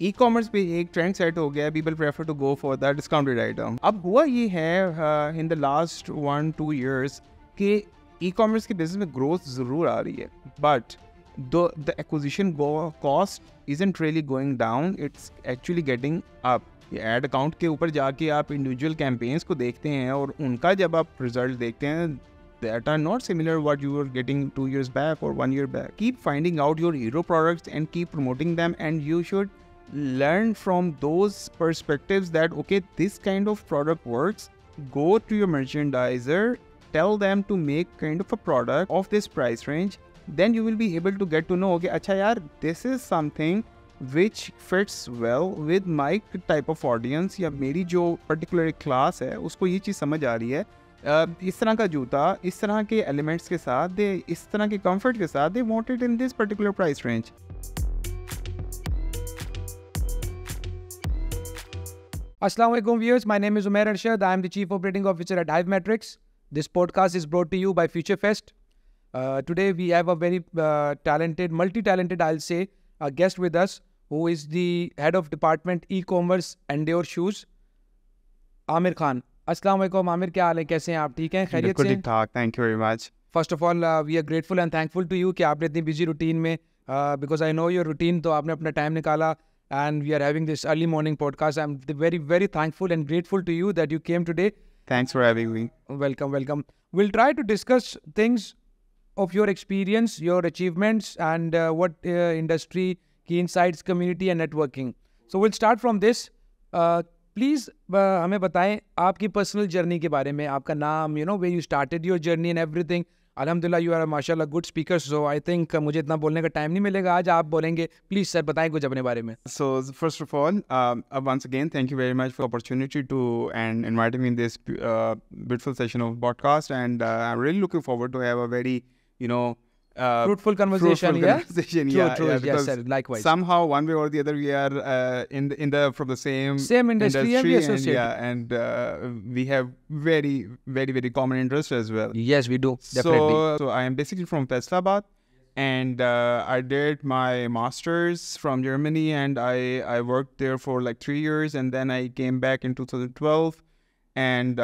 E-commerce पे एक trend set हो गया है, people prefer to go for the discounted item. अब हुआ ये है इन द लास्ट 1-2 years कि ई-कॉमर्स के बिजनेस में ग्रोथ ज़रूर आ रही है, but the acquisition cost isn't really going down, it's actually getting up. Ad account के ऊपर जाके आप इंडिविजुअल कैंपेन्स को देखते हैं और उनका जब आप रिजल्ट देखते हैं, that are not similar what you were getting 2 years back or 1 year back. Keep finding out your hero products and keep promoting them, and you should learn from those perspectives that okay, this kind of product works. Go to your merchandiser, tell them to make kind of a product of this price range, then you will be able to get to know okay, acha yaar, this is something which fits well with my type of audience या मेरी जो particular class है उसको ये चीज़ समझ आ रही है। इस तरह का जूता, इस तरह के एलिमेंट्स के साथ, दे इस तरह के कंफर्ट के साथ, they want it in this particular price range. Assalamu alaikum viewers, my name is Aamir Khan. I am the Chief Operating Officer at Hive Metrics. This podcast is brought to you by FutureFest. Today we have a very talented, multi-talented I'll say, a guest with us who is the Head of Department E-commerce and Tailor Shoes, Aamir Khan. अस्सलाम वालेकुम आमिर, क्या हाल है, कैसे हैं आप? ठीक हैं, खैरियत से? ठीक ठाक, thank you very much. First of all we are grateful and thankful to you कि आपने इतनी बिजी रूटीन में, because I know your routine, तो आपने अपना टाइम निकाला and we are having this early morning podcast. I am very very thankful and grateful to you that you came today. Thanks for having me. Welcome welcome. Will try to discuss things of your experience, your achievements, and what industry, key insights, community and networking. So we'll start from this. Please हमें बताएं आपकी personal journey के बारे में, आपका नाम, you know, where you started your journey and everything. Alhamdulillah, you are a mashallah good speaker, so I think मुझे इतना बोलने का टाइम नहीं मिलेगा, आज आप बोलेंगे। प्लीज सर बताएं कुछ अपने बारे में। So first of all, once again, thank you very much for the opportunity to and inviting me in this beautiful session of podcast, and I'm really looking forward to have a very fruitful conversation. True, yes sir, likewise. Somehow one way or the other we are from the same industry and we associate, and we have very very very common interests as well. Yes, we do, definitely. So I am basically from Faisalabad, and I did my masters from Germany, and I worked there for like 3 years, and then I came back in 2012. And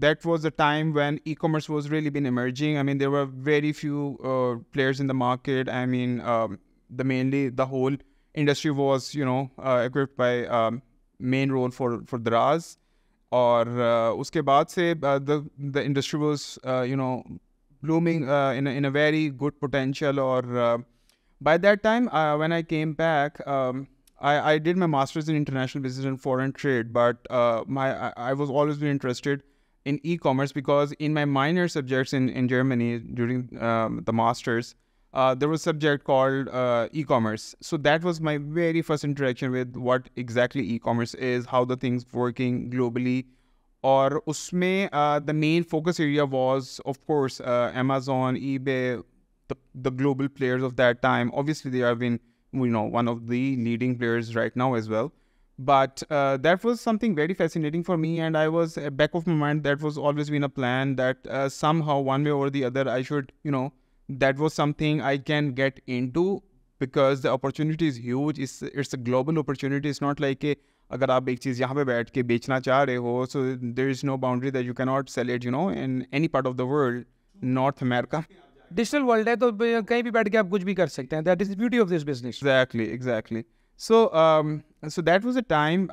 that was the time when e-commerce was really been emerging. I mean, there were very few players in the market. I mean, the whole industry was, equipped by main role for Daraz. और उसके बाद से the industry was, blooming in a very good potential. Or by that time, when I came back, I did my master's in international business and foreign trade, but I was always been interested in e-commerce because in my minor subjects in Germany during the master's, there was a subject called e-commerce. So that was my very first interaction with what exactly e-commerce is, how the things working globally. Or usme the main focus area was, of course, Amazon, eBay, the global players of that time. Obviously, they have been one of the leading players right now as well. But that was something very fascinating for me, and I was back of my mind, that was always been a plan that somehow one way or the other I should, that was something I can get into, because the opportunity is huge. It's a global opportunity. It's not like अगर आप एक चीज़ यहाँ पे बैठ के बेचना चाह रहे हो, so there is no boundary that you cannot sell it, in any part of the world, North America. Digital world है तो कहीं भी बैठ के आप कुछ भी कर सकते हैं. That is the beauty of this business. Exactly. So that was the time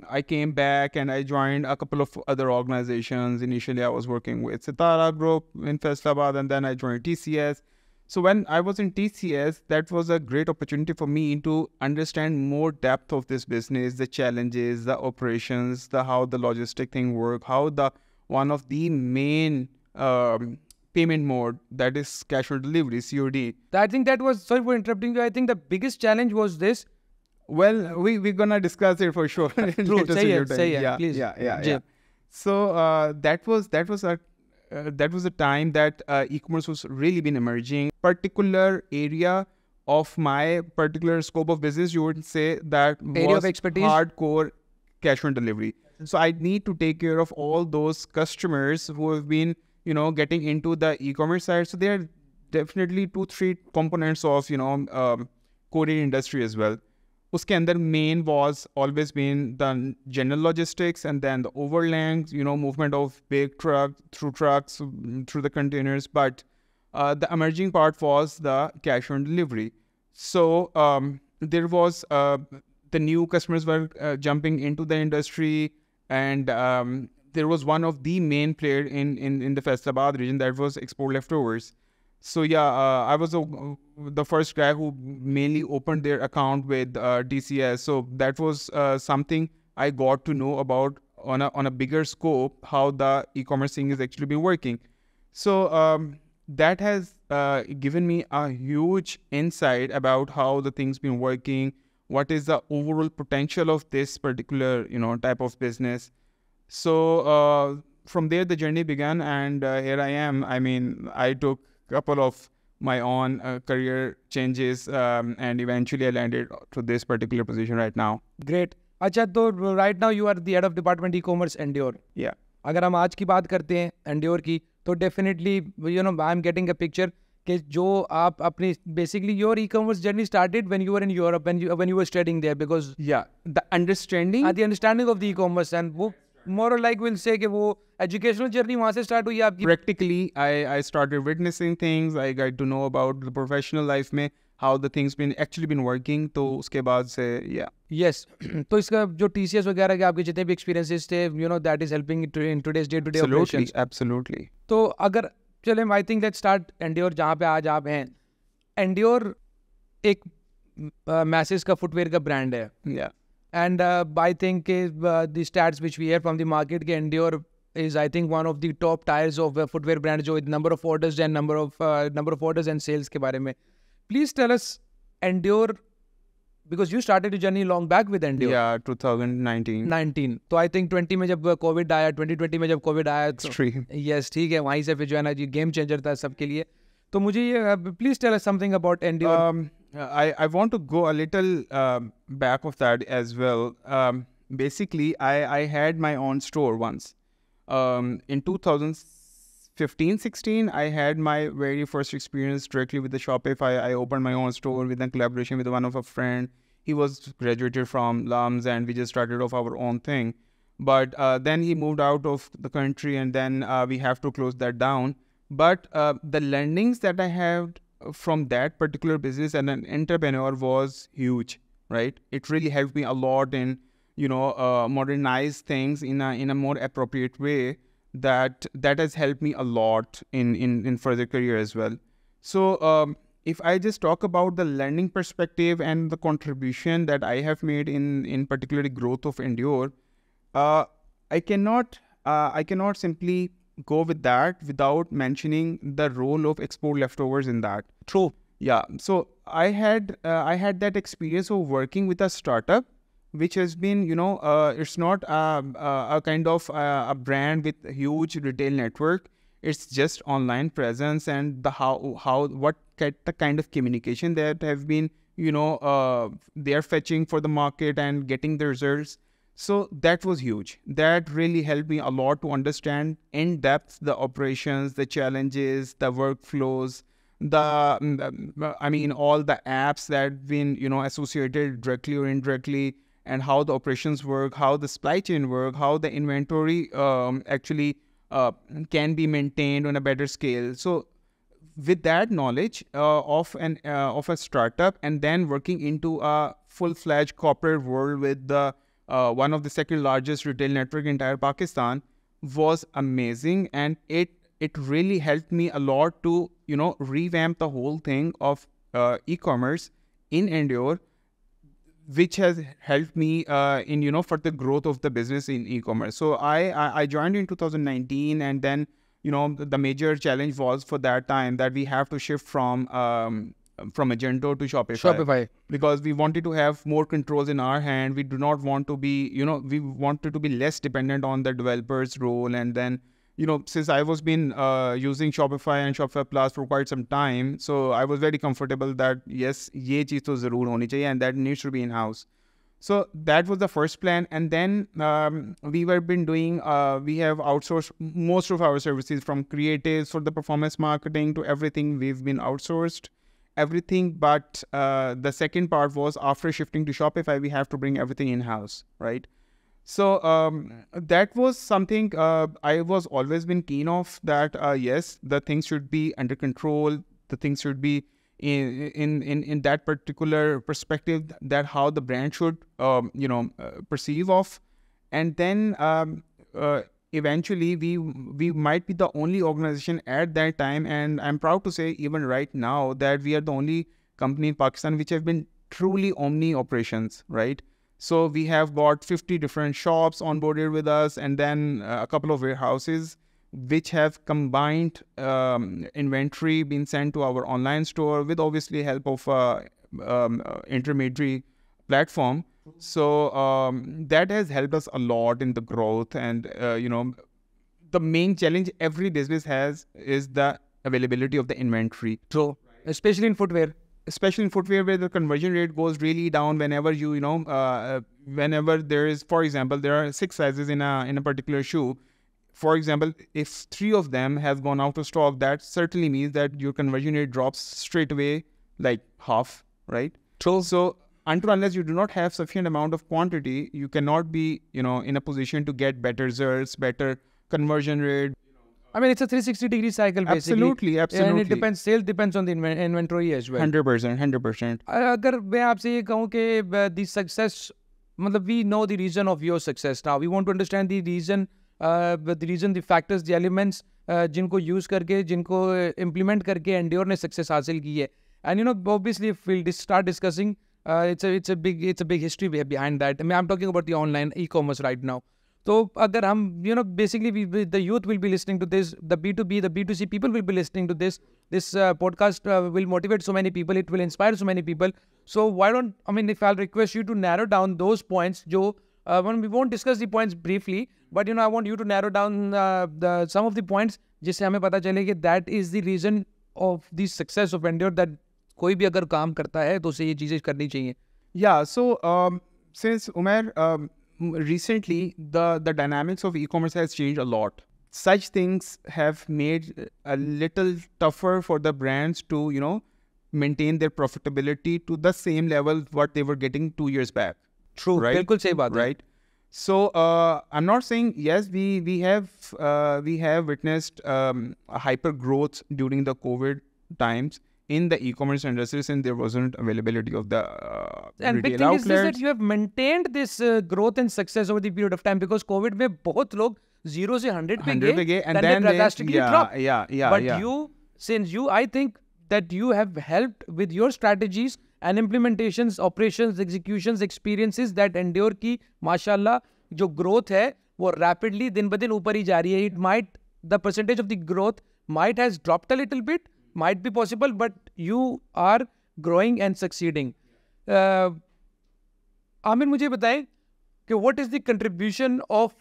I came back and I joined a couple of other organizations. Initially, I was working with Sitara Group in Faisalabad, and then I joined TCS. So when I was in TCS, that was a great opportunity for me to understand more depth of this business, the challenges, the operations, how the logistic thing work, how one of the main payment mode, that is cash on delivery, COD. I think that was, sorry for interrupting you, I think the biggest challenge was this. Well, we're gonna discuss it for sure. True, say it, please. Yeah. So that was a time that e-commerce was really been emerging. Particular area of my particular scope of business, you would say that area was of expertise, hardcore cash on delivery. So I need to take care of all those customers who have been getting into the e-commerce side. So there are definitely 2-3 components of, courier industry as well. uske andar main was always been the general logistics, and then the overland, movement of big trucks, through the containers. But the emerging part was the cash on delivery. So there was the new customers were jumping into the industry, and there was one of the main player in the Faisalabad region, that was Export Leftovers. So I was the first guy who mainly opened their account with DCS. So that was something I got to know about on a bigger scope, how the e-commerce thing is actually been working. So that has given me a huge insight about how the thing's been working, what is the overall potential of this particular type of business. So from there the journey began, and here I am. I mean, I took a couple of my own career changes, and eventually I landed to this particular position right now. Great. अच्छा, तो right now you are the head of department e-commerce Endure. Yeah. अगर हम आज की बात करते हैं Endure की, तो definitely I am getting a picture कि जो आप अपनी basically your e-commerce journey started when you were in Europe, when you were studying there, because the understanding of the e-commerce, and वो more or like we'll say कि वो educational journey वहाँ से start हुई आपकी. Practically I started witnessing things. I got to know about the professional life में how the things actually been working. तो उसके बाद से yes. तो इसका जो TCS वगैरह के आपके जितने भी experiences थे, that is helping in today's day-to-day operations. Absolutely. तो अगर चले, I think let's start Endure जहाँ पे आज आप हैं. Endure एक masses का footwear का brand है. Yeah. And I think the stats which we hear from the market, Endure is, I think, one of the top tiers of footwear brand जो number of orders and number of orders and sales के बारे में. Please tell us Endure, because you started your journey long back with Endure. Yeah, 2019. तो I think 20 में जब COVID आया, 2020 में जब COVID आया, Extreme. Yes, ठीक है, वहीं से फिर जो है ना जी गेम चेंजर था सबके लिए. तो मुझे ये please tell us something about Endure. I want to go a little back of that as well. Basically, I had my own store once. In 2015-16, I had my very first experience directly with the Shopify. I opened my own store with a collaboration with one of a friend. He was graduated from LUMS, and we just started off our own thing. But then he moved out of the country, and then we have to close that down. But the learnings that I had from that particular business and an entrepreneur was huge, right? It really helped me a lot in, modernize things in a more appropriate way. That has helped me a lot in further career as well. So if I just talk about the learning perspective and the contribution that I have made in particularly growth of Endure, I cannot simply go with that without mentioning the role of Export Leftovers in that. True. Yeah. So I had that experience of working with a startup, which has been, it's not a kind of a brand with a huge retail network. It's just online presence, and the the kind of communication that have been, they are fetching for the market and getting the results. So that was huge. That really helped me a lot to understand in depth the operations, the challenges, the workflows, all the apps that have been, associated directly or indirectly, and how the operations work, how the supply chain work, how the inventory actually can be maintained on a better scale. So with that knowledge of a startup, and then working into a full-fledged corporate world with the one of the second largest retail network in entire Pakistan, was amazing, and it really helped me a lot to revamp the whole thing of e-commerce in Endure, which has helped me in for the growth of the business in e-commerce. So I joined in 2019, and then the major challenge was for that time that we have to shift from Magento to Shopify, because we wanted to have more controls in our hand. We do not want to be, we wanted to be less dependent on the developer's role. And then, since I was been using Shopify and Shopify Plus for quite some time, so I was very comfortable that yes, ye cheez to zarur honi chahiye, and that needs to be in-house. So that was the first plan. And then we have outsourced most of our services, from creatives for the performance marketing to everything we've been outsourced. everything, but the second part was after shifting to Shopify, we have to bring everything in-house, right? So that was something I was always been keen of, that yes, the things should be under control, the things should be in that particular perspective, that how the brand should perceive of. And then eventually we might be the only organization at that time, and I'm proud to say even right now that we are the only company in Pakistan which have been truly omni operations, right? So we have got 50 different shops onboarded with us, and then a couple of warehouses which have combined inventory being sent to our online store with obviously help of intermediary platform. So that has helped us a lot in the growth. And the main challenge every business has is the availability of the inventory. True. Especially in footwear. Especially in footwear, where the conversion rate goes really down whenever whenever there is, for example, there are 6 sizes in a particular shoe. For example, if 3 of them has gone out of stock, that certainly means that your conversion rate drops straight away, like half, right? True. So until unless you do not have sufficient amount of quantity, you cannot be, in a position to get better results, better conversion rate. I mean, it's a 360-degree cycle, Absolutely. basically. And it depends, sales depends on the inventory as well. 100%. अगर मैं आपसे ये कहूँ कि the success, मतलब we know the reason of your success now. We want to understand the reason, the factors, the elements जिनको use करके, जिनको implement करके Endure ने success हासिल की है. And obviously if we'll start discussing, it's a big history behind that. I mean, I'm talking about the online e-commerce right now. So agar hum, basically the youth will be listening to this, the B2B, the B2C people will be listening to this. This podcast will motivate so many people, it will inspire so many people. So if I'll request you to narrow down those points, we won't discuss the points briefly, but I want you to narrow down some of the points जिससे हमें पता चले कि that is the reason of the success of Endure, that कोई भी अगर काम करता है तो उसे ये चीजें करनी चाहिए. Yeah, so since Umair, recently the dynamics of e-commerce has changed a lot. Such things have made a little tougher for the brands to maintain their profitability to the same level what they were getting 2 years back. True, right? बिल्कुल सही बात है. Right. So I'm not saying yes, we have witnessed a hyper growth during the COVID times in the e-commerce industry, since there wasn't availability of the and retail big thing outlets. is this, that you have maintained this growth and success over the period of time, because COVID में बहुत लोग 0 से 100 पे गए and then they drastically dropped. But I think that you have helped with your strategies and implementations, operations, executions, experiences that Endure की माशाल्लाह जो growth है वो rapidly दिन ब दिन ऊपर ही जा रही है. The percentage of the growth might has dropped a little bit, might be possible, but you are growing and succeeding. Aamir, मुझे बताएं कि what is the contribution of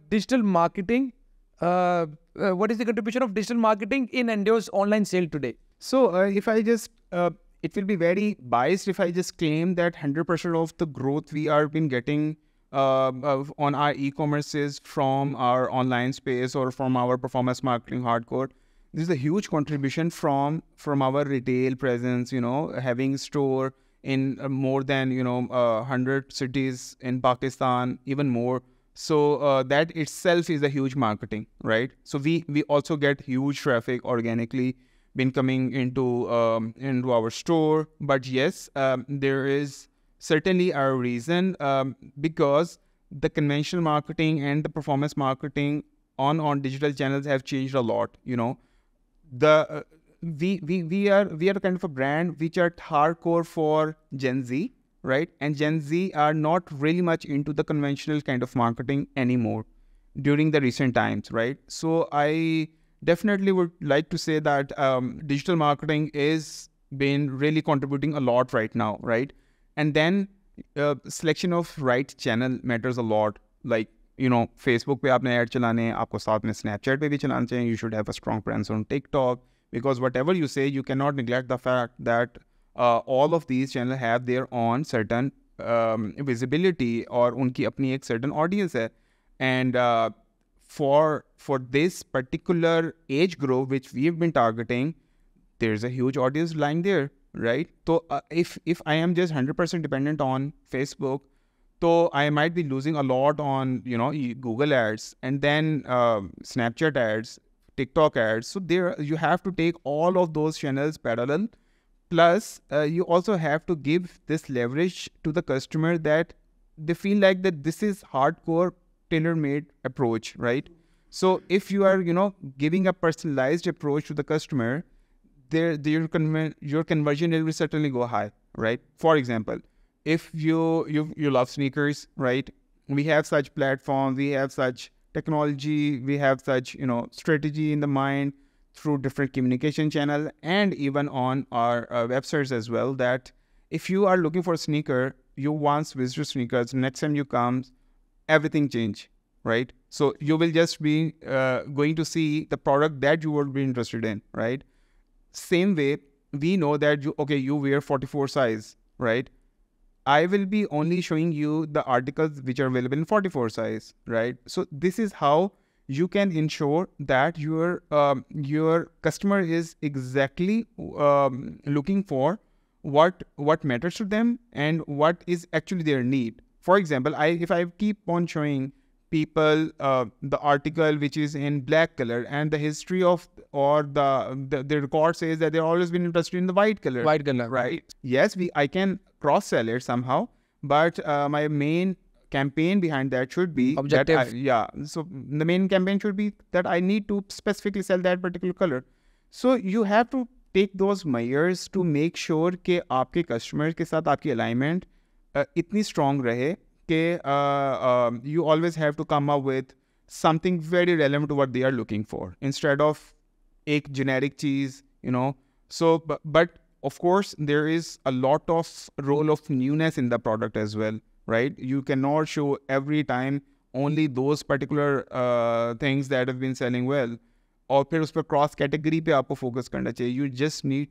digital marketing? What is the contribution of digital marketing in Endure's online sale today? So if I just, it will be very biased if I just claim that 100% of the growth we are been getting on our e-commerce is from our online space or from our performance marketing hardcore. This is a huge contribution from our retail presence, having store in more than 100 cities in Pakistan, even more. So that itself is a huge marketing, right? So we also get huge traffic organically been coming into our store. But yes, there is certainly a reason, because the conventional marketing and the performance marketing on digital channels have changed a lot. We are kind of a brand which are hardcore for Gen Z, right? And Gen Z are not really much into the conventional kind of marketing anymore during the recent times, right? So I definitely would like to say that digital marketing is been really contributing a lot right now, right? And then selection of right channel matters a lot. Like Facebook पे आपने ad चलाने, आपको साथ में Snapchat पे भी चलाना चाहिए. You should have a strong presence on TikTok, because whatever you say, you cannot neglect the fact that all of these channels have their own certain visibility, और उनकी अपनी एक certain audience है. And for this particular age group which we've been targeting, there's a huge audience lying there. right? So if I am just 100% dependent on Facebook, so I might be losing a lot on, Google ads, and then Snapchat ads, TikTok ads. So there you have to take all of those channels parallel. Plus, you also have to give this leverage to the customer that they feel like that this is hardcore tailor-made approach, right? So if you are, giving a personalized approach to the customer, your conversion will certainly go high, right? For example, if you love sneakers, right? We have such platforms, we have such technology, we have such strategy in the mind through different communication channel and even on our websites as well. That if you are looking for a sneaker, you once visit sneakers, next time you come, everything change, right? So you will just be going to see the product that you would be interested in, right? Same way, we know that you wear 44 size, right? I will be only showing you the articles which are available in 44 size, right? So this is how you can ensure that your customer is exactly looking for what matters to them and what is actually their need. For example, if I keep on showing people the article which is in black color, and the history of or the record says that they've always been interested in the white color. White color, right? Yes, I can cross sell it somehow, but my main campaign behind that should be objective. So the main campaign should be that I need to specifically sell that particular color. So you have to take those measures to make sure कि आपके customers के साथ आपकी alignment इतनी strong रहे कि you always have to come up with something very relevant to what they are looking for instead of एक generic cheese, So, but of course, there is a lot of role of newness in the product as well, right? You cannot show every time only those particular things that have been selling well. और फिर उस पर cross category पे आपको focus करना चाहिए. You just need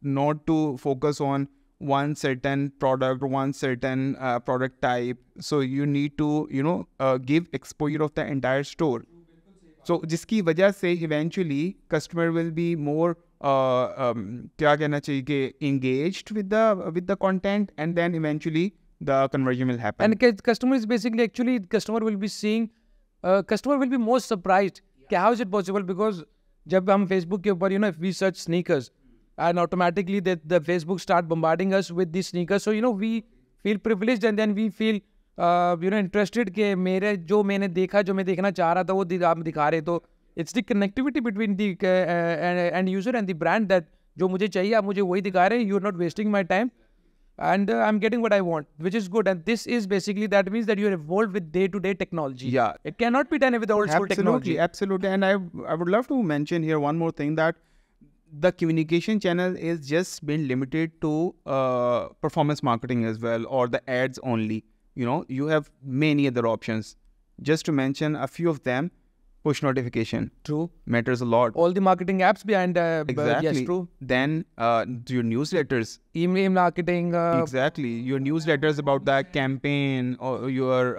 not to focus on one certain product, one certain product type. So you need to, give exposure of the entire store. So जिसकी वजह से eventually customer will be more क्या कहना चाहिए कि engaged with the content, and then eventually the conversion will happen. And customer is basically customer will be seeing, customer will be more surprised. How is it possible? Because जब हम Facebook के ऊपर if we search sneakers, and automatically the Facebook start bombarding us with these sneakers, so we feel privileged, and then we feel interested कि मैंने देखा, जो मैं देखना चाह रहा था वो आप दिखा रहे. तो it's the connectivity between the end user and the brand, that जो मुझे चाहिए आप मुझे वही दिखा रहे हैं. You're not wasting my time, and I'm getting what I want, which is good. And this is basically, that means that you're involved with day-to-day technology. Yeah. It cannot be done with old school technology. Absolutely. And I would love to mention here one more thing, that the communication channel is just been limited to performance marketing as well, or the ads only. You have many other options. Just to mention a few of them, push notification. True. Matters a lot. All the marketing apps behind. Exactly. Yes, true. Then your newsletters. Email marketing. Exactly. Your newsletters about that campaign, or your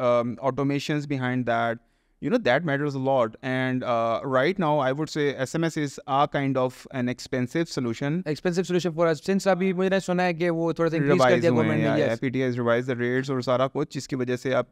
automations behind that. That matters a lot. And right now, I would say SMS is a kind of an expensive solution. Expensive solution for us. Since अभी मुझे सुना है कि वो थोड़ा सा increase कर दिया government ने. Yes. FPT has revised the rates और सारा कुछ, जिसकी वजह से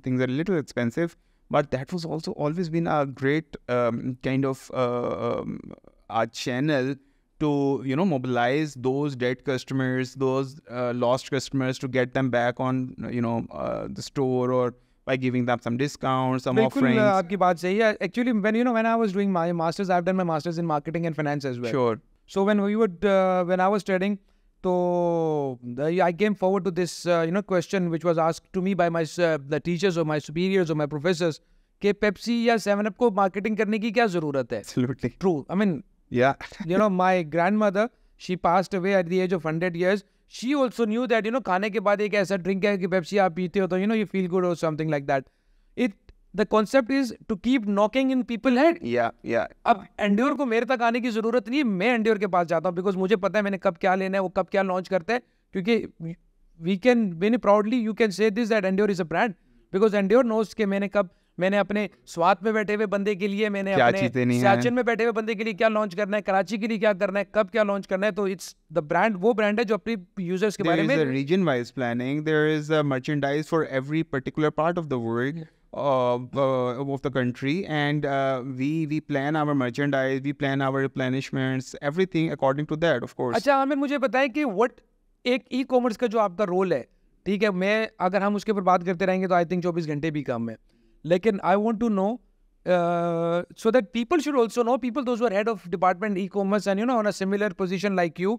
things are a little expensive. But that was also always been a great kind of a channel to mobilize those dead customers, those lost customers, to get them back on the store, or by giving them some discounts, some offerings. आपकी बात सही है. Actually, when I was doing my masters, I've done my masters in marketing and finance as well. Sure. So when I was studying, so I came forward to this question which was asked to me by my the teachers or my superiors or my professors, कि Pepsi या 7-Up को marketing करने की क्या ज़रूरत है? Absolutely. True. I mean, yeah. My grandmother, she passed away at the age of 100 years. She also knew that खाने के बाद एक ऐसा drink है कि Pepsi आप पीते हो तो you feel good or something like that. The concept is to keep knocking in people's head. Yeah. अब Endure को मेरे तक आने की ज़रूरत नहीं है. मैं Endure के पास जाता हूँ because मुझे पता है मैंने कब क्या लेना है, वो कब क्या launch करता है. क्योंकि we can very proudly you can say this, that Endure is a brand, because Endure knows कि मैंने अपने स्वात में बैठे हुए बंदे के लिए, मैंने क्या अपने चीजें नहीं सियाचिन में बैठे हुए बंदे के लिए क्या लॉन्च करना है, कराची के लिए क्या करना है, कब क्या लॉन्च करना है. तो इट्स द ब्रांड, वो ब्रांड है जो अपने यूजर्स के बारे में. There is a region-wise planning. There is a merchandise for every particular part of the world. Of the country, and we plan our merchandise, we plan our replenishments, everything according to that, of course. अच्छा आमिर, मुझे बताएं कि what एक e commerce का जो आपका role है, ठीक है, मैं अगर हम उसके ऊपर बात करते रहेंगे तो आई थिंक 24 घंटे भी कम है, लेकिन I want to know so that people should also know, people those who are head of department e-commerce and on a similar position like you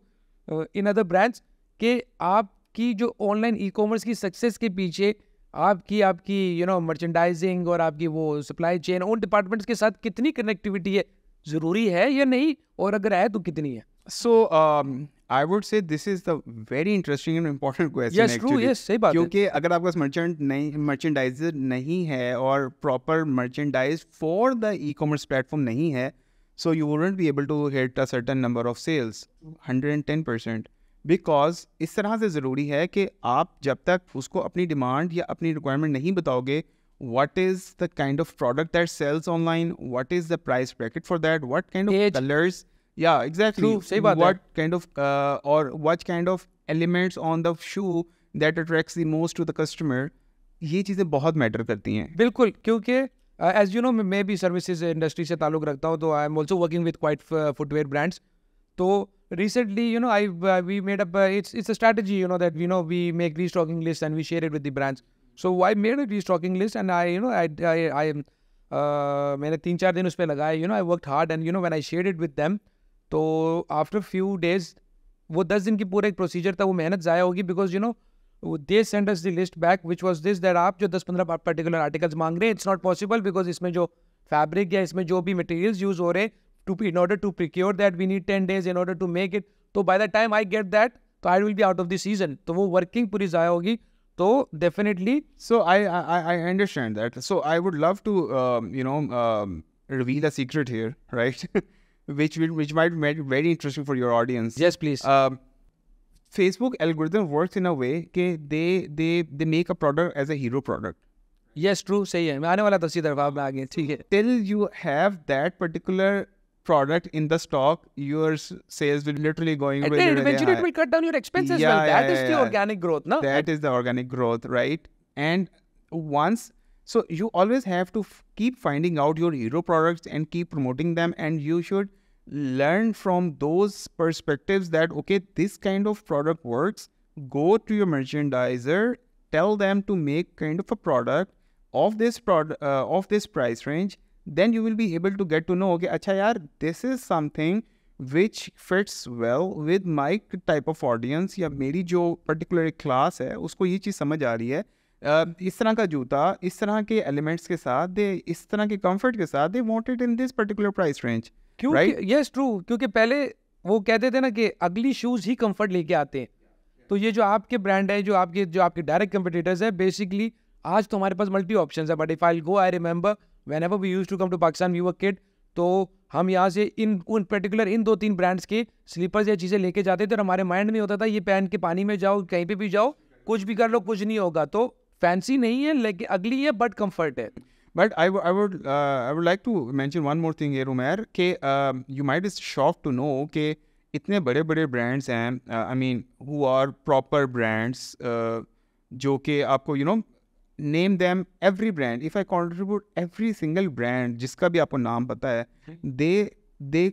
in other brands, कि आपकी जो ऑनलाइन ई कॉमर्स की success के पीछे आपकी merchandising और आपकी वो सप्लाई चेन उन डिपार्टमेंट्स के साथ कितनी कनेक्टिविटी है, ज़रूरी है या नहीं, और अगर है तो कितनी है? So I would say this is the very interesting and important question. Yes, true, yes, सही बात है. क्योंकि अगर आपके पास मर्चेंडाइजर नहीं है और proper merchandise for the ecommerce platform नहीं है, so you wouldn't be able to hit a certain number of sales, 110%. Because इस तरह से ज़रूरी है कि आप जब तक उसको अपनी डिमांड या अपनी रिक्वायरमेंट नहीं बताओगे, what is the kind of product that sells online, what is the price bracket for that, what kind of colors, yeah, exactly, True, सही बात what kind of or what kind of elements on the shoe that attracts the most to the customer, ये चीज़ें बहुत matter करती हैं. बिल्कुल, क्योंकि as you know मैं भी सर्विसेज इंडस्ट्री से ताल्लुक़ रखता हूँ, तो I am also working with quite footwear brands. तो recently we made up it's a strategy that we make restocking lists and we share it with the brands. So I made a restocking list and I मैंने 3-4 दिन उस पर लगाए, I worked hard and when I shared it with them, तो after few days वो 10 दिन की पूरा एक प्रोसीजर था, वो मेहनत ज़ाया होगी, because they sent us the list back which was this, that आप जो 10-15 पर्टिकुलर आर्टिकल्स मांग रहे हैं, it's not possible because इसमें जो फैब्रिक या इसमें जो भी मटेरियल्स यूज़ हो रहे हैं, in order to procure that we need 10 days in order to make it. तो by the time I get that, तो I will be out of the season. तो वो working पूरी ज़ाया होगी. तो definitely. So I understand that. So I would love to reveal a secret here, right? which might be very interesting for your audience. Yes, please. Facebook algorithm works in a way that they make a product as a hero product. Yes, true. सही है. मैं आने वाला था सीधा जवाब में आगे. ठीक है. Till you have that particular product in the stock, your sales will literally going and really, really eventually high. It will cut down your expenses. Yeah, well, yeah, that is the organic growth, no? That is the organic growth, right? And so you always have to keep finding out your hero products and keep promoting them, and you should learn from those perspectives that, okay, this kind of product works. Go to your merchandiser, tell them to make kind of a product of this price range. Then you will be able to get to know, okay, अच्छा यार, this is something which fits well with my type of audience, या मेरी जो particular class है उसको ये चीज़ समझ आ रही है, इस तरह का जूता, इस तरह के elements के साथ, इस तरह के comfort के साथ, they want it in this particular price range. Right? Yes, true. क्योंकि पहले वो कहते थे ना कि अगली शूज़ ही comfort लेके आते हैं. तो ये जो आपके ब्रांड है, जो आपके डायरेक्ट कंपटीटर्स है, बेसिकली आज तो हमारे पास मल्टी ऑप्शंस है. But if I go, I remember whenever we used to come to Pakistan, we were kid, तो हम यहाँ से इन 2-3 ब्रांड्स के स्लीपर्स या चीज़ें लेके जाते थे और हमारे माइंड में होता था ये पहन के पानी में जाओ, कहीं पे भी जाओ, कुछ भी कर लो, कुछ नहीं होगा. तो फैंसी नहीं है, लेकिन अगली है, बट कंफर्ट है. But I would like to mention one more thing here, Umair, कि you might be shocked to know कि इतने बड़े बड़े ब्रांड्स हैं, I mean who are proper brands, जो कि आपको name them, every brand, if I contribute every single brand जिसका भी आपको नाम पता है, they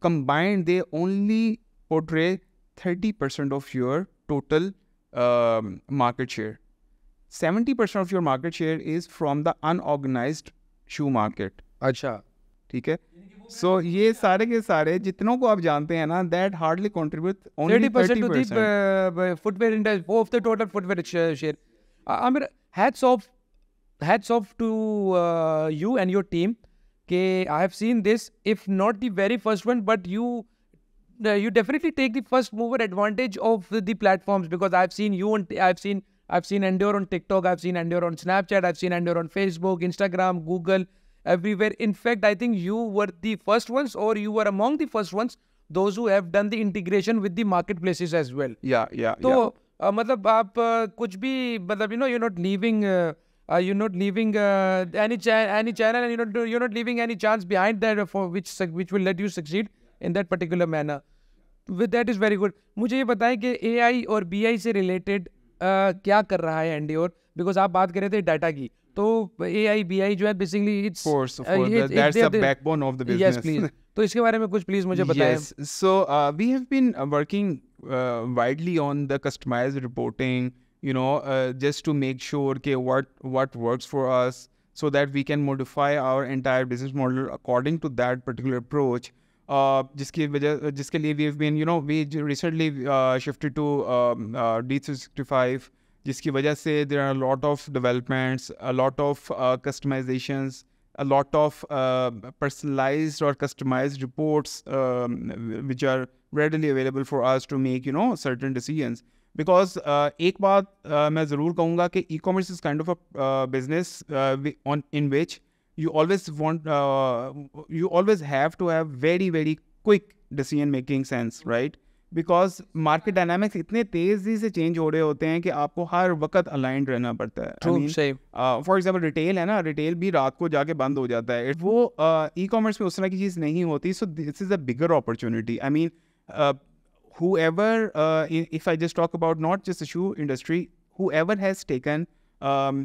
combined, they only portray 30% of your total market share. 70% of your market share is from the unorganized shoe market. अच्छा, ठीक है. So ये सारे के सारे जितनों को आप जानते हैं ना, that hardly contribute only 30% to the footwear industry of the total footwear share. Aamir, hats off to you and your team. I have seen this, if not the very first one, but you definitely take the first mover advantage of the platforms, because I've seen you on, I've seen Endure on TikTok, I've seen Endure on Snapchat, I've seen Endure on Facebook, Instagram, Google, everywhere. In fact, I think you were the first ones, or you were among the first ones, those who have done the integration with the marketplaces as well. Yeah. So, मतलब आप कुछ भी, मतलब you're not leaving you're not leaving any channel, and you're not leaving any chance behind that for which will let you succeed in that particular manner. With that is very good. मुझे ये बताएं कि AI और BI से related क्या कर रहा है Endeavor, because आप बात कर रहे थे डाटा की, तो AI BI जो है basically it's Of course, that's the backbone of the business. Yes, please. तो इसके बारे में कुछ please मुझे बताएं. Yes, so we have been working widely on the customized reporting, just to make sure what works for us, so that we can modify our entire business model according to that particular approach. जिसके लिए we have been, we recently shifted to D365, जिसकी वजह से there are a lot of developments, a lot of customizations, a lot of personalized or customized reports which are readily available for us to make, certain decisions. Because एक बात मैं ज़रूर कहूँगा कि e-commerce is kind of a business in which you always have to have very, very quick decision making sense, right? Because market dynamics इतने तेज़ी से change हो रहे होते हैं कि आपको हर वक्त aligned रहना पड़ता है. True, same. For example, retail है ना, retail भी रात को जाके बंद हो जाता है. वो e-commerce में उस तरह की चीज़ नहीं होती. So this is a bigger opportunity. I mean, whoever, if I just talk about not just the shoe industry, whoever has taken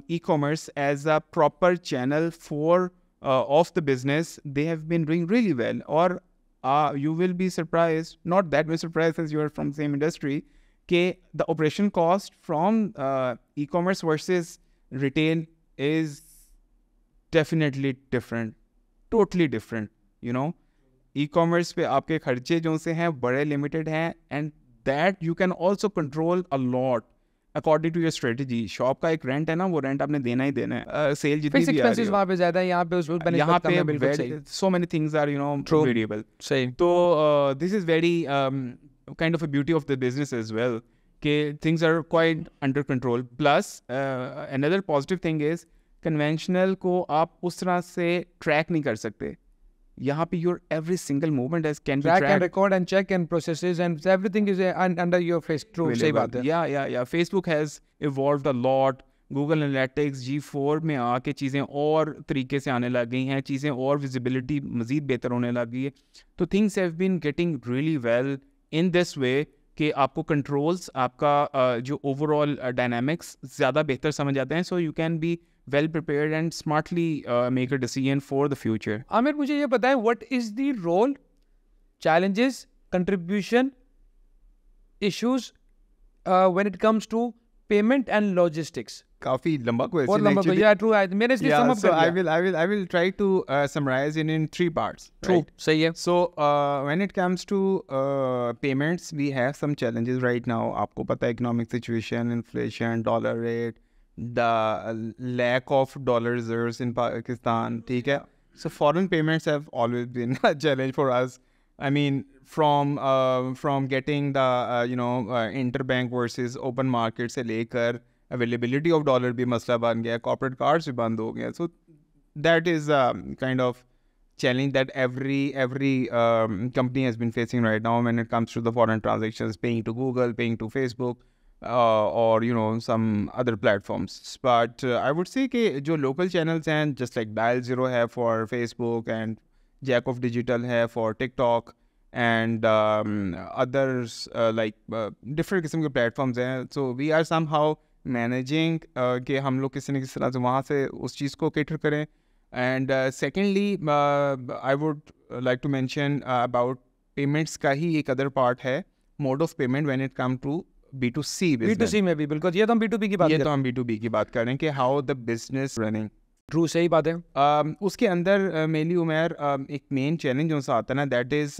e-commerce as a proper channel for of the business, they have been doing really well. Or you will be surprised, not that much surprised as you are from the same industry, that the operation cost from e-commerce versus retail is definitely different, totally different, E-commerce पे आपके खर्चे जो से हैं बड़े limited हैं, and that you can also control a lot according to your strategy. Shop का एक रेंट है ना, वो रेंट आपने देना ही देना है. सेल जितनी भी आ रही है वहाँ पे ज़्यादा है, यहाँ पे उसको यहाँ पे so many things are variable. सही. तो this is very kind of a beauty of the business as well, कि things are quite under control. Plus another positive thing is conventional को आप उस तरह से track नहीं कर सकते. यहाँ पे your every single movement can be tracked. Track and record and check and processes and everything is under your face. True, सही बात है. Yeah. Facebook has evolved a lot. Google Analytics G4 में आके चीज़ें और तरीके से आने लग गई हैं, चीज़ें और visibility मज़ीद बेहतर होने लग गई है. तो things have been getting really well in this way कि आपको controls, आपका जो overall dynamics ज़्यादा बेहतर समझ आते हैं. So you can be well prepared and smartly make a decision for the future. Aamir, मुझे ये बताएं, what is the role, challenges, contribution, issues when it comes to payment and logistics? काफी लंबा question लंबा, actually. yeah, true. मैंने इसलिए sum up so कर दिया. I will try to summarize it in 3 parts. True, right? सही है. So when it comes to payments, we have some challenges right now. आपको पता है economic situation, inflation, dollar rate, the lack of dollar reserves in Pakistan. ठीक है? So foreign payments have always been a challenge for us. I mean, from getting the interbank versus open market से लेकर availability of dollar भी मसला बन गया, corporate cards भी बंद हो गया. So that is kind of challenge that every company has been facing right now when it comes to the foreign transactions, paying to Google, paying to Facebook, or some other platforms. But I would say कि जो local channels हैं, just like Dial Zero है for Facebook and Jack of Digital है for TikTok, and others like different किस्म के platforms हैं. So we are somehow managing कि हम लोग किसी न किसी तरह से वहाँ से उस चीज़ को cater करें. And secondly, I would like to mention about payments का ही एक other part है, mode of payment when it comes to B2C business. B2C में भी बिल्कुल, ये तो हम B2B की बात कर रहे हैं. ये तो हम B2B की बात कर रहे हैं कि how the business running. True, सही बात है. उसके अंदर मेनली उमेर एक मेन चैलेंज जो सा आता है ना, दैट इज़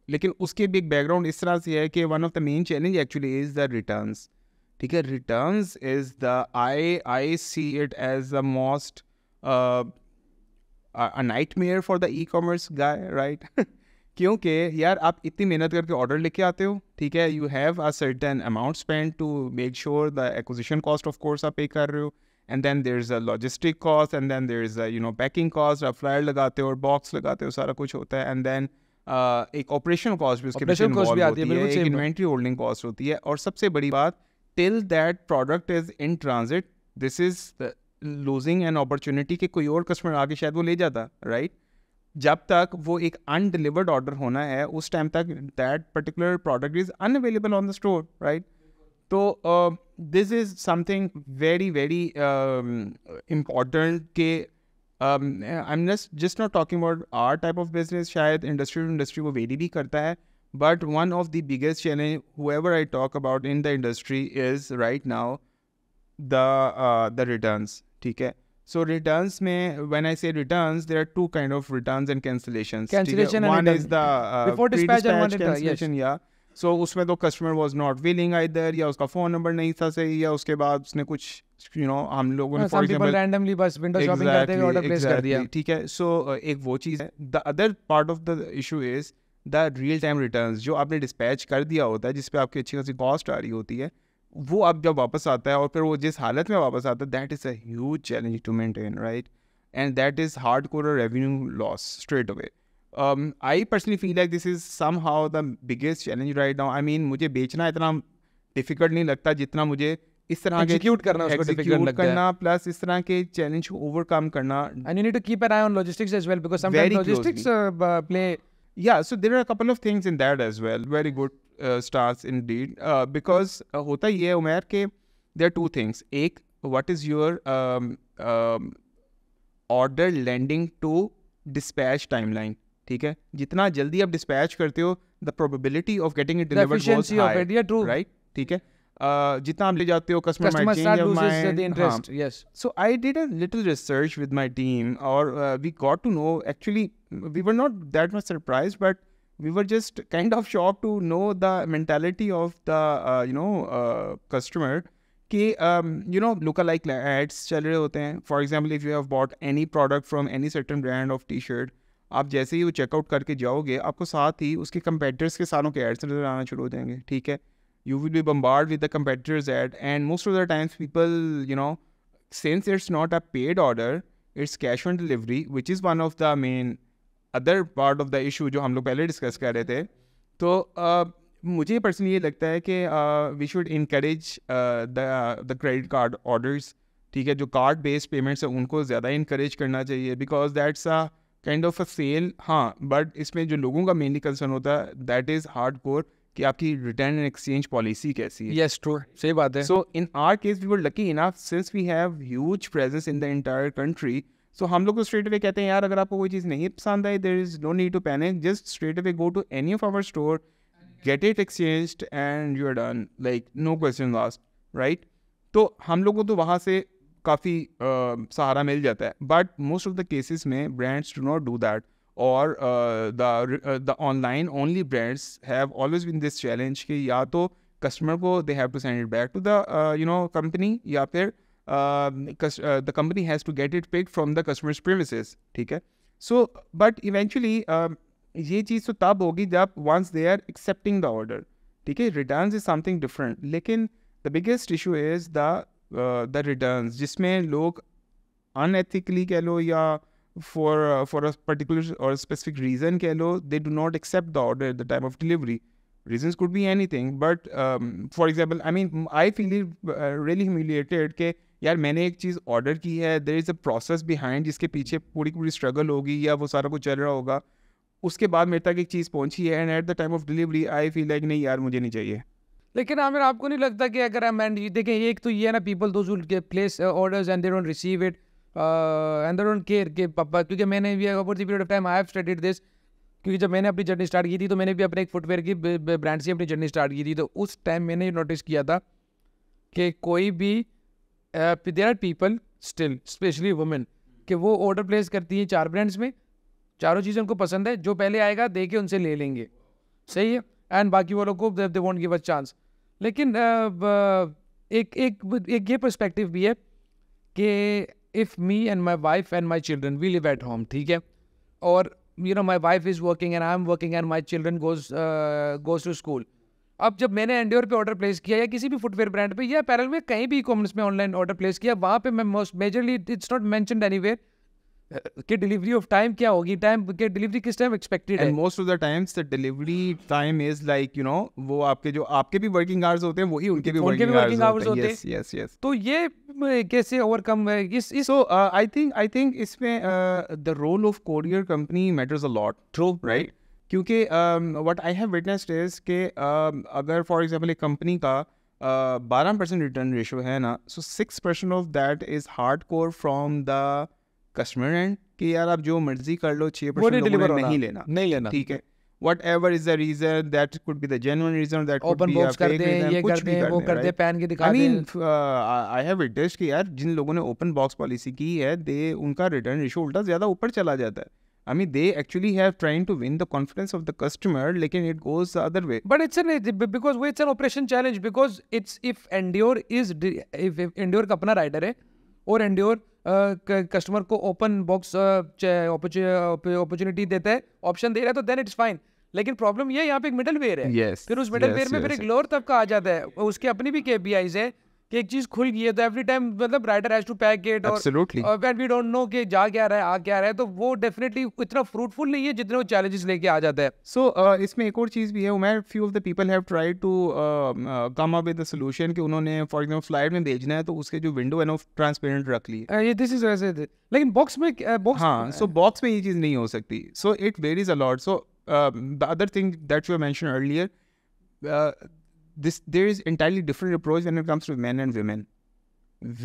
लेकिन उसके भी एक बैकग्राउंड इस तरह से है कि one of the main challenge actually is the returns. ठीक है, returns is the I see it as the most a nightmare for the e-commerce guy, right? क्योंकि यार आप इतनी मेहनत करके ऑर्डर लेके आते हो, ठीक है, you have a certain amount spend to make sure the acquisition cost of course आप पे कर रहे हो, and then there is a logistic cost, and then there is a packing cost, आप फ्लायर लगाते हो, बॉक्स लगाते हो, सारा कुछ होता है, एंड देन एक ऑपरेशन कॉस्ट भी उसके पीछे इन्वॉल्व होती है, एक इन्वेंट्री होल्डिंग कॉस्ट होती है, और सबसे बड़ी बात till that product is in transit, this is losing an opportunity कि कोई और कस्टमर आके शायद वो ले जाता, right? जब तक वो एक अनडिलीवर्ड ऑर्डर होना है उस टाइम तक that particular product is unavailable on the store, right? तो this is something very very important के I am just not talking about our type of business, शायद इंडस्ट्री टू इंडस्ट्री वो vary भी करता है, but one of the biggest challenge whoever I talk about in the industry is right now the returns, ठीक है? So returns में, when I say returns, there are two kind of returns and cancellations. Cancellation and one return. is the Before dispatch and one return, cancellation, yeah. So उसमें तो customer was not willing either, या उसका phone number नहीं था सही, या उसके बाद उसने कुछ हम लोगों ने for example randomly बस window shopping करते हुए order place कर दिया, ठीक है? So एक वो चीज़ है. The other part of the issue is the real time returns, जो आपने dispatch कर दिया होता है, जिस पे आपकी अच्छी खासी cost आ रही होती है, वो अब जब वापस आता है और फिर वो जिस हालत में वापस आता है, that is a huge challenge to maintain, right? And that is hard core revenue loss straight away. I personally feel like this is somehow the biggest challenge right now. I mean मुझे बेचना इतना difficult नहीं लगता जितना मुझे इस तरह के execute करना प्लस इस तरह के चैलेंज को ओवरकम करना. And you need to keep an eye on logistics as well, because sometimes Very logistics play. Yeah, so there are a couple of things in that as well. Very good starts indeed. Because होता ये है उमर के there are two things. एक, what is your order landing to dispatch timeline? ठीक है? जितना जल्दी आप dispatch करते हो, the probability of getting it delivered was high. Of it, yeah, true. Right? ठीक है? जितना आप ले जाते हो, customer might change start their loses mind. the interest. Yes. So I did a little research with my team, or we got to know, actually, we were not that much surprised, but we were just kind of shocked to know the mentality of the, customer. कि, lookalike ads चल रहे होते हैं. For example, if you have bought any product from any certain brand of t-shirt, आप जैसे ही वो checkout करके जाओगे, आपको साथ ही उसके competitors के सारों के ads नजर आना शुरू हो जाएंगे, ठीक है? You will be bombarded with the competitors' ad, and most of the times people, since it's not a paid order, it's cash on delivery, which is one of the main other part of the issue जो हम लोग पहले discuss कर रहे थे. तो मुझे personally ये लगता है कि we should encourage the credit card orders, ठीक है? जो कार्ड बेस्ड पेमेंट्स है उनको ज़्यादा इंकरेज करना चाहिए, because that's a kind of a sale. हाँ, बट इसमें जो लोगों का मेनली कंसर्न होता है, दैट इज़ हार्ड कोर कि आपकी रिटर्न एंड एक्सचेंज पॉलिसी कैसी है. Yes, true. सही बात है. So in our case we were lucky enough, since we have huge presence in the entire country, so हम लोग तो straight away कहते हैं यार अगर आपको कोई चीज़ नहीं पसंद आई, there is no need to panic, just straight away go to any of our store, get it exchanged and you're done, like no questions asked, right? तो हम लोग को तो वहाँ से काफ़ी सहारा मिल जाता है, but most of the cases में brands do not do that. Or the online only brands have always been this challenge कि या तो customer को they have to send it back to the company, या फिर the company has to get it picked from the customer's premises, ठीक है? So but eventually ये चीज़ तो तब होगी जब once they are accepting the order, ठीक है? Returns is something different, लेकिन the biggest issue is the returns, जिसमें लोग unethically कह लो या for a particular or specific reason कह लो, they do not accept the order at the time of delivery. Reasons could be anything, but for example, I mean, I feel really humiliated कि यार मैंने एक चीज़ order की है, there is a process behind जिसके पीछे पूरी पूरी स्ट्रगल होगी या वो सारा कुछ चल रहा होगा, उसके बाद मेरे तक एक चीज़ पहुंची है, and at the time of delivery I feel like नहीं यार मुझे नहीं चाहिए. लेकिन आमिर आपको नहीं लगता कि अगर हम देखें, एक तो ये है ना, people those who place orders and they don't receive it, and they don't care कि पापा, क्योंकि मैंने भी over the period of time I have studied this, क्योंकि जब मैंने अपनी जर्नी स्टार्ट की थी तो मैंने भी अपने एक फुटवेयर की ब्रांड से अपनी जर्नी स्टार्ट की थी, तो उस टाइम मैंने ये नोटिस किया था कि कोई भी there are people still, specially women, कि वो ऑर्डर प्लेस करती हैं 4 ब्रांड्स में, चारों चीज़ें उनको पसंद है, जो पहले आएगा दे के उनसे ले लेंगे, सही है, एंड बाकी वो लोग को they won't give a chance. लेकिन एक ये पर्सपेक्टिव भी है कि if me and my wife and my children, we live at home, ठीक है, और my wife is working and I'm working and my children goes to school. अब जब मैंने एंड्योर पे ऑर्डर प्लेस किया या किसी भी फुटवेयर ब्रांड पे या अपैरल में कहीं भी ई-कॉमर्स में ऑनलाइन ऑर्डर प्लेस किया, वहाँ पे मैं most majorly it's not mentioned anywhere कि डिलीवरी ऑफ टाइम क्या होगी, टाइम के डिलीवरी किस टाइम एक्सपेक्टेड है. And most of the times the delivery time is like you know वो आपके भी वर्किंग आवर्स होते हैं, वही उनके भी वर्किंग आवर्स होते हैं. Yes yes. तो ये कैसे ओवरकम है इस सो आई थिंक इसमें the role of courier company matters a lot. True right. क्योंकि what I have witnessed is के अगर फॉर एग्जांपल एक कंपनी का 12% रिटर्न रेशियो है ना, सो 6% of that is hard core from the customer and कि यार आप जो मर्जी कर लो, 6% लोगों ने नहीं लेना. ठीक है. Whatever is the reason, that could be the genuine reason, that could open be a box कर fake दे, reason, ये कुछ कर भी दे, वो कर दे, right? पहन के दिखा I they. mean, I have witnessed कि यार जिन लोगों ने ओपन बॉक्स पॉलिसी की है, उनका रिटर्न रेशियो उल्टा ज़्यादा ऊपर चला जाता है. I mean, they actually have trying to win the confidence of the customer, लेकिन it goes the other way. But it's an operation challenge because if Endure if Endure का अपना राइडर है और Endure कस्टमर को open box opportunity देता है, option दे रहा है, तो देन इट्स फाइन. लेकिन प्रॉब्लम ये यहाँ पे एक मिडल वेयर है. Yes, फिर उस मिडल वेयर में yes, फिर yes. एक लोअर तबका आ जाता है, उसकी अपनी भी KPIs है कि एक चीज खुल गई है तो एवरी टाइम मतलब rider has to pack it, Absolutely. और व्हेन वी डोंट नो कि जा क्या रहा है आ क्या रहा है, तो वो डेफिनेटली इतना फ्रूटफुल नहीं है जितने वो चैलेंजेस लेके आ जाता है. So इसमें एक और चीज़ भी है. Umar, few of the people have tried to come up with a solution कि उन्होंने फॉर एग्जाम्पल फ्लाइट में भेजना है तो उसके जो विंडो है ना ट्रांसपेरेंट रख ली. ये दिस इज वैसे लेकिन बॉक्स में बॉक्स हाँ, so box में ये चीज़ नहीं हो सकती. So it varies a lot. So the other thing that you mentioned earlier, there is entirely different approach when it comes to men and women.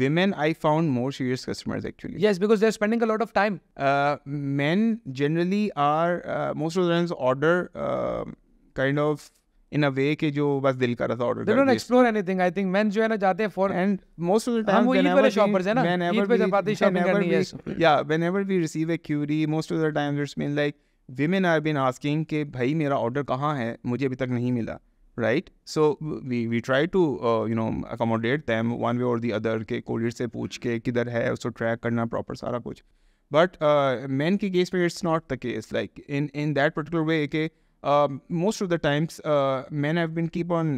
Women, I found more serious customers actually. Yes, because they're spending a lot of time. Men generally are most of the times order kind of in a way कि जो बस दिल कर रहा था order They don't explore anything. I think men जो है ना जाते हैं for and most of the time हम वो ईद वाले shoppers हैं ना, ईद पे जाते हैं shopping करनी है. Yeah, whenever we receive a query, most of the time it's been like women have been asking कि भाई मेरा order कहाँ है, मुझे अभी तक नहीं मिला. Right, so we try to accommodate them one way or the other के courier से पूछ के किधर है उसको track करना proper सारा कुछ. But men के case में it's not the case. Like in that particular way के most of the times men have been keep on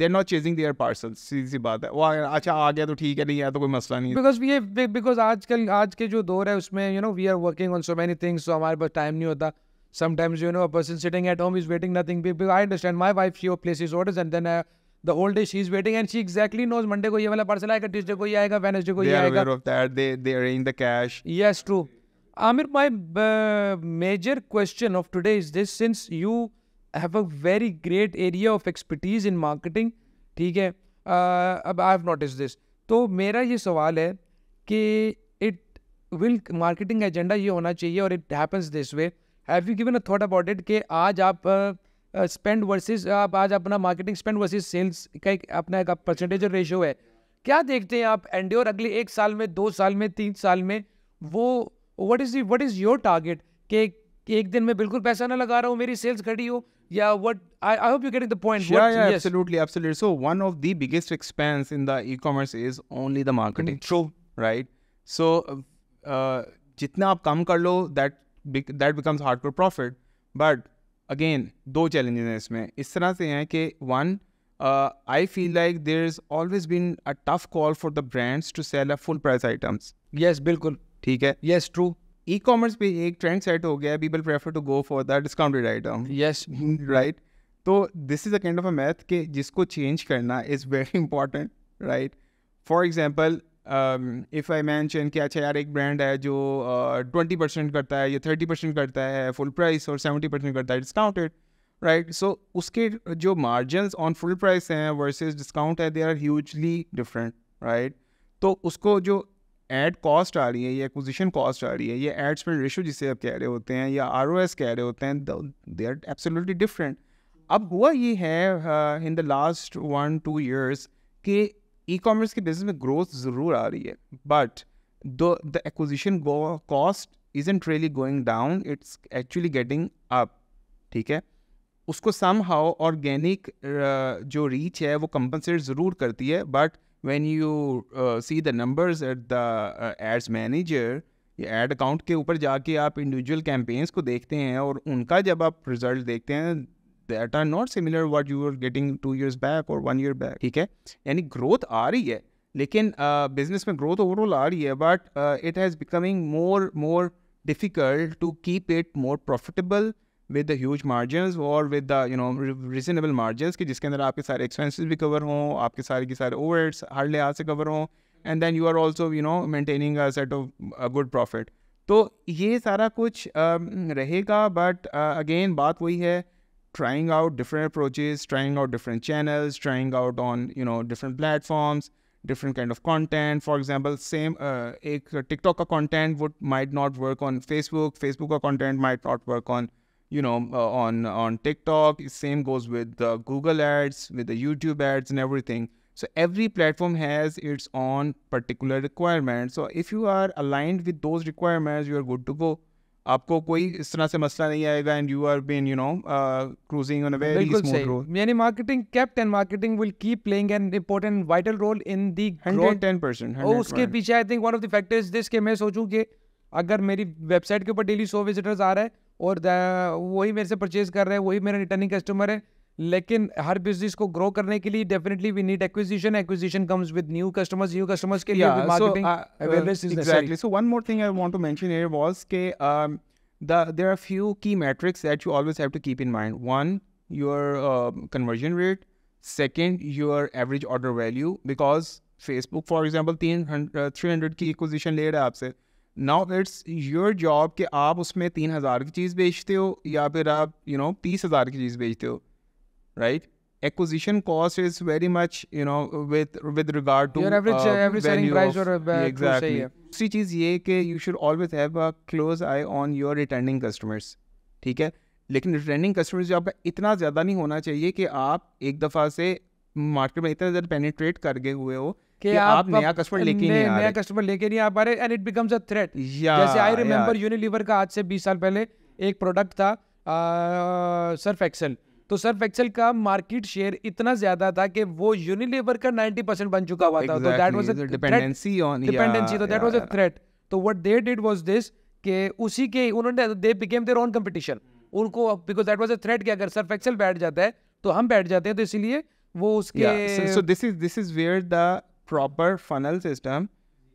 they're not chasing their parcels. सीधी सी बात है. वो अच्छा आ गया तो ठीक है, नहीं आया तो कोई मसला नहीं. Because आजकल आज के जो दौर है उसमें we are working on so many things, so हमारे पास time नहीं होता. Sometimes a person sitting at home is waiting nothing. I understand. My wife, she places orders and then the whole day she's waiting and she exactly knows Monday को ये वाला parcel आएगा, Tuesday को ये आएगा, Wednesday को ये आएगा. They are aware of that. They arrange the cash. Yes, true. Aamir, my major question of today is this: since you have a very great area of expertise in marketing, ठीक है? अब I have noticed this. तो मेरा ये सवाल है कि marketing agenda ये होना चाहिए और it happens this way. Have you given a thought about it कि आज आप spend versus आप आज अपना marketing spend versus sales का एक अपना एक percentage रेशियो है, क्या देखते हैं आप Endure अगले 1 साल में, 2 साल में, 3 साल में, वो what is your target कि एक दिन में बिल्कुल पैसा ना लगा रहा हूँ, मेरी sales खड़ी हो, या what? I hope you're getting the point. Yeah, yes. Absolutely. So one of the biggest expense in the e-commerce is only the marketing. True. Right. So जितना आप कम कर लो that becomes hard for profit. But again, दो challenges हैं इसमें. इस तरह से हैं कि one, I feel like there's always been a tough call for the brands to sell a full price items. Yes, बिल्कुल. ठीक है. Yes, true. E-commerce पे एक trend set हो गया. People prefer to go for the discounted item. Yes. Right. तो this is a kind of a math कि जिसको change करना is very important. Right. For example, if I mention कि अच्छा यार एक ब्रांड है जो 20% करता है या 30% करता है फुल प्राइस और 70% करता है डिस्काउंटेड, राइट. सो उसके जो मार्जिनस ऑन फुल प्राइस हैं वर्सेस डिस्काउंट है, they are hugely different, right. तो उसको जो एड कॉस्ट आ रही है या एक्विजिशन कॉस्ट आ रही है या एड स्पेंड रेशियो जिसे आप कह रहे होते हैं या ROS कह रहे होते हैं, दे आर एब्सोल्युटली डिफरेंट. अब हुआ ये है इन द लास्ट 1-2 years कि ई-कॉमर्स के बिजनेस में ग्रोथ ज़रूर आ रही है, but the acquisition cost isn't really going down, it's actually getting up. ठीक है. उसको सम हाउ ऑर्गेनिक जो रीच है वो कंपनसेट ज़रूर करती है, but when you see the numbers at the ads manager या एड अकाउंट के ऊपर जाके आप इंडिविजुअल कैंपेन्स को देखते हैं और उनका जब आप रिजल्ट देखते हैं, that are not similar what you were getting 2 years back or 1 year back. ठीक है. यानी ग्रोथ आ रही है लेकिन बिजनेस में ग्रोथ ओवरऑल आ रही है, but it has becoming more difficult to keep it more profitable with the huge margins or with the reasonable margins, कि जिसके अंदर आपके सारे expenses भी cover हों, आपके सारे के सारे overheads हर लिहाज से cover हों, and then you are also maintaining a set of a good profit. तो ये सारा कुछ रहेगा, but again बात वही है, trying out different approaches, trying out different channels, trying out on different platforms, different kind of content. For example, same एक TikTok का content might not work on Facebook. Facebook का content might not work on on TikTok. Same goes with the Google ads, with the YouTube ads and everything. So every platform has its own particular requirements. So if you are aligned with those requirements, you are good to go. आपको कोई इस तरह से मसला नहीं आएगा, and you are been cruising on a very smooth road. यानी marketing kept and marketing will keep playing an important vital role in the growth. 110%. और उसके पीछे I think one of the factors this के मैं सोचूं कि अगर मेरी वेबसाइट के ऊपर डेली 100 विजिटर्स आ रहा है और वही मेरे से परचेज कर रहे हैं, वही मेरा रिटर्निंग कस्टमर है, लेकिन हर बिजनेस को ग्रो करने के लिए definitely we need acquisition comes with new customers के लिए marketing awareness is necessary. Exactly. So one more thing I want to mention here was ke there are few key metrics that you always have to keep in mind. One, your conversion rate. Second, your average order value, because Facebook for example 300 की acquisition ले रहा है आपसे. Now it's your job कि आप उसमें 3,000 की चीज़ बेचते हो या फिर आप 30,000 की चीज़ बेचते हो, right? Acquisition cost is very much with regard to your average selling price or exactly. दूसरी चीज़ ये कि you should always have a close eye on your returning customers, ठीक है? लेकिन रिटर्निंग कस्टमर्स जो आपका इतना ज़्यादा नहीं होना चाहिए कि आप एक दफ़ा से मार्केट में इतना ज़्यादा पेनिट्रेट कर गए हुए हो कि आप नया कस्टमर लेके नहीं आ पा रहे and it becomes a threat. जैसे आई रिमेंबर यूनिलीवर का आज से 20 साल पहले एक प्रोडक्ट था सर्फ एक्सेल. तो सर्फ एक्सेल का मार्केट शेयर इतना ज्यादा था कि वो यूनिलीवर का 90% बन चुका हुआ था. तो दैट वाज अ डिपेंडेंसी, तो दैट वाज अ थ्रेट. तो what they did was this कि उसी के उन्होंने they became their own competition. उनको because that was a threat कि अगर सर्फ एक्सेल बैठ जाता है तो हम बैठ जाते हैं, तो इसीलिए वो उसके so this is where the proper funnel system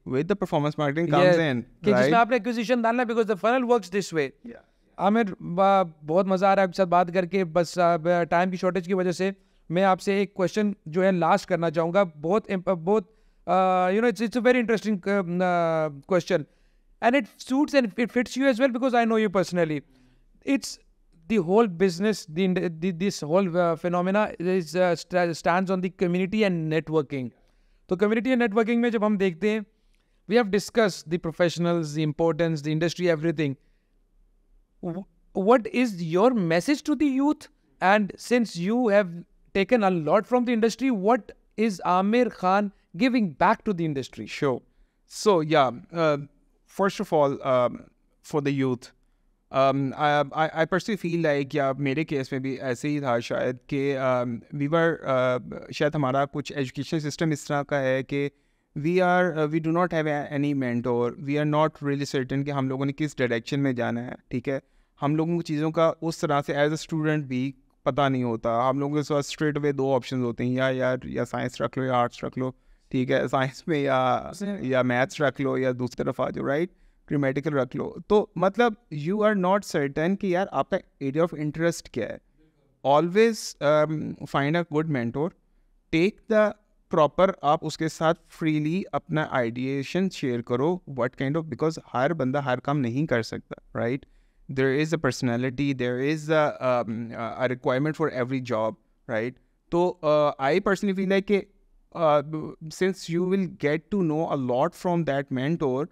with the performance marketing comes in, कि जिसमें आपने एक्विजिशन डालना है, because the funnel works this way. Aamir, बहुत मज़ा आ रहा है आपके साथ बात करके. बस टाइम की शॉर्टेज की वजह से मैं आपसे एक क्वेश्चन जो है लास्ट करना चाहूँगा. बहुत it's a very interesting question and it suits and it fits you as well because I know you personally. It's the whole business, this whole phenomena is stands on the community and networking. तो community and networking में जब हम देखते हैं, we have discussed the professionals, the importance, the industry, everything. What is your message to the youth? And since you have taken a lot from the industry, what is Aamir Khan giving back to the industry? Sure. So first of all, for the youth, I personally feel like मेरे case में भी ऐसे ही था शायद कि शायद हमारा कुछ एजुकेशन सिस्टम इस तरह का है कि we do not have any mentor, we are not really certain कि हम लोगों ने किस डायरेक्शन में जाना है, ठीक है? हम लोगों को चीज़ों का उस तरह से एज अ स्टूडेंट भी पता नहीं होता. हम लोगों के पास स्ट्रेट अवे 2 ऑप्शन होते हैं, या साइंस रख लो या आर्ट्स रख लो, ठीक है? साइंस में या मैथ्स रख लो या दूसरी तरफ आ जाओ, राइट? ग्रामेटिकल रख लो. तो मतलब यू आर नॉट सर्टेन कि यार आपका एरिया ऑफ इंटरेस्ट क्या है. Always find a good mentor, take the proper, आप उसके साथ फ्रीली अपना आइडिएशन शेयर करो. व्हाट काइंड ऑफ, बिकॉज हर बंदा हर काम नहीं कर सकता, right? There is a personality, there is a requirement for every job, right? तो आई पर्सनली फील लाइक कि since you will get to know a lot from that mentor,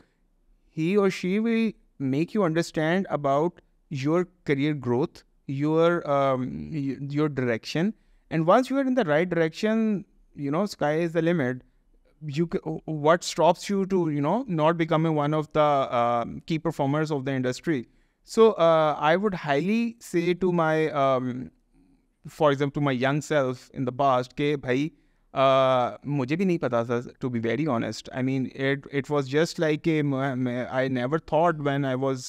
he or she will make you understand about your career growth, your direction, and once you are in the right direction, sky is the limit. What stops you to not becoming one of the key performers of the industry? So I would highly say to my for example to my young self in the past के भाई मुझे भी नहीं पता था, to be very honest. I mean, it was just like I never thought when I was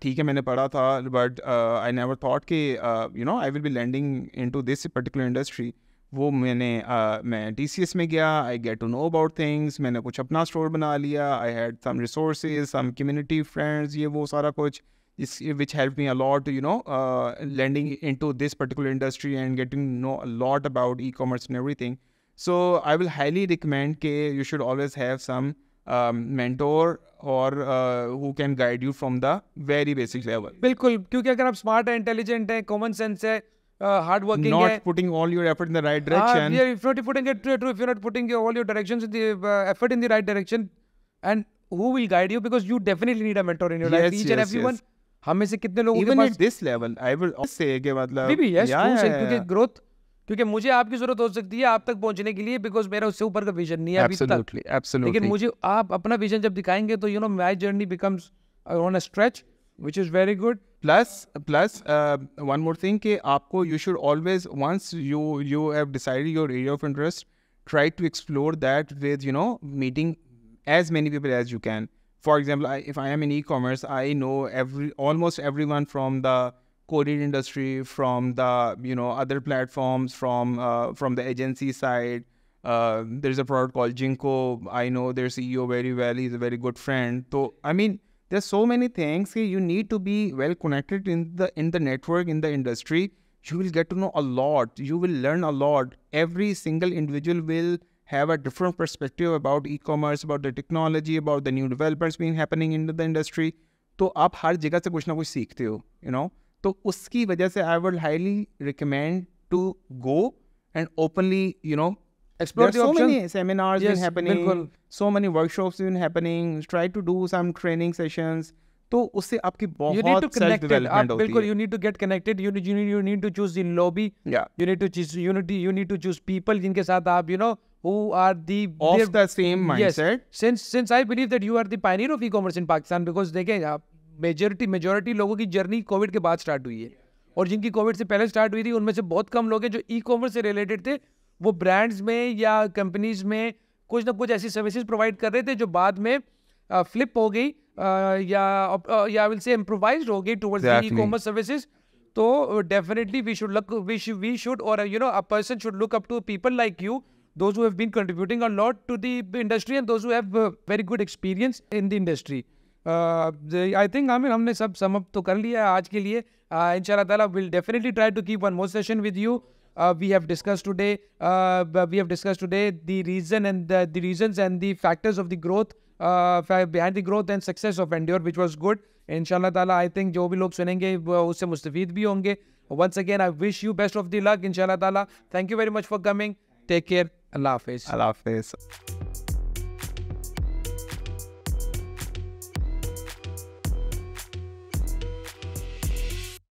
ठीक है मैंने पढ़ा था, but I never thought कि I will be landing into this particular industry. वो मैं TCS में गया, I get to know about things, मैंने कुछ अपना स्टोर बना लिया, I had some resources, some community friends, ये वो सारा कुछ, which helped me a lot, landing into this particular industry and getting to know a lot about e-commerce and everything. So I will highly recommend that you should always have some mentor or who can guide you from the very basic level. बिल्कुल, क्योंकि अगर आप smart है, intelligent है, common sense है, hard working है, not putting all your effort in the right direction. Yeah, if you're not putting it true, if you're not putting all your directions in the effort in the right direction, and who will guide you? Because you definitely need a mentor in your life. Each and everyone. हम में से कितने लोगों के Even pass at this level, I will say कि मतलब maybe yes, क्योंकि growth, क्योंकि मुझे आपकी जरूरत हो सकती है आप तक पहुंचने के लिए, बिकॉज मेरा उससे ऊपर का विजन नहीं है अभी तक. Absolutely. लेकिन मुझे आप अपना विजन जब दिखाएंगे तो my journey becomes on a stretch, which is very good. Plus, one more thing कि आपको you should always, once you have decided your area of interest, try to explore that with meeting as many people as you can. For example, if I am in e-commerce, I know almost everyone from the coding industry, from the other platforms, from the agency side. There's a product called Jinko. I know their CEO very well. He's a very good friend. So I mean, there's so many things. You need to be well connected in the network, in the industry. You will get to know a lot. You will learn a lot. Every single individual will have a different perspective about e-commerce, about the technology, about the new developments being happening in the industry. तो आप हर जगह से कुछ ना कुछ सीखते हो, तो उसकी वजह से I would highly recommend to go and openly, explore there are the so options. many seminars been happening, बिल्कुल. so many workshops been happening. Try to do some training sessions. तो उससे आपकी You need to बहुत connect self it. development होती बिल्कुल, है. you need to get connected. You need to choose the lobby. Yeah. You need to choose unity. You need to choose people जिनके साथ आप who are the Of the same mindset. Yes. Since I believe that you are the pioneer of e-commerce in Pakistan, because देखें आप majority लोगों की journey Covid के बाद start हुई है, और जिनकी कोविड से पहले स्टार्ट हुई थी उनमें से बहुत कम लोग हैं जो ई-कॉमर्स से रिलेटेड थे. वो ब्रांड्स में या कंपनीज में कुछ ना कुछ ऐसी सर्विसेज प्रोवाइड कर रहे थे जो बाद में फ्लिप हो गई या विल से इम्प्रोवाइज्ड हो गई टुवर्ड्स द ई-कॉमर्स सर्विसेज. तो डेफिनेटली वी शुड और a person should look up to people like you, those who have been contributing a lot to the industry and those who have very good experience in the industry. I think हमने सब sum up तो कर लिया है आज के लिए. Inshallah Ta'ala, we'll definitely try to keep one more session with you. We have discussed today the reasons and the factors of the growth behind the growth and success of Endure, which was good. Inshallah Ta'ala, I think जो भी लोग सुनेंगे वो उससे मुस्तफीद भी होंगे. Once again, I wish you best of the luck. Inshallah Ta'ala, thank you very much for coming. Take care. Allah Hafiz. Allah Hafiz.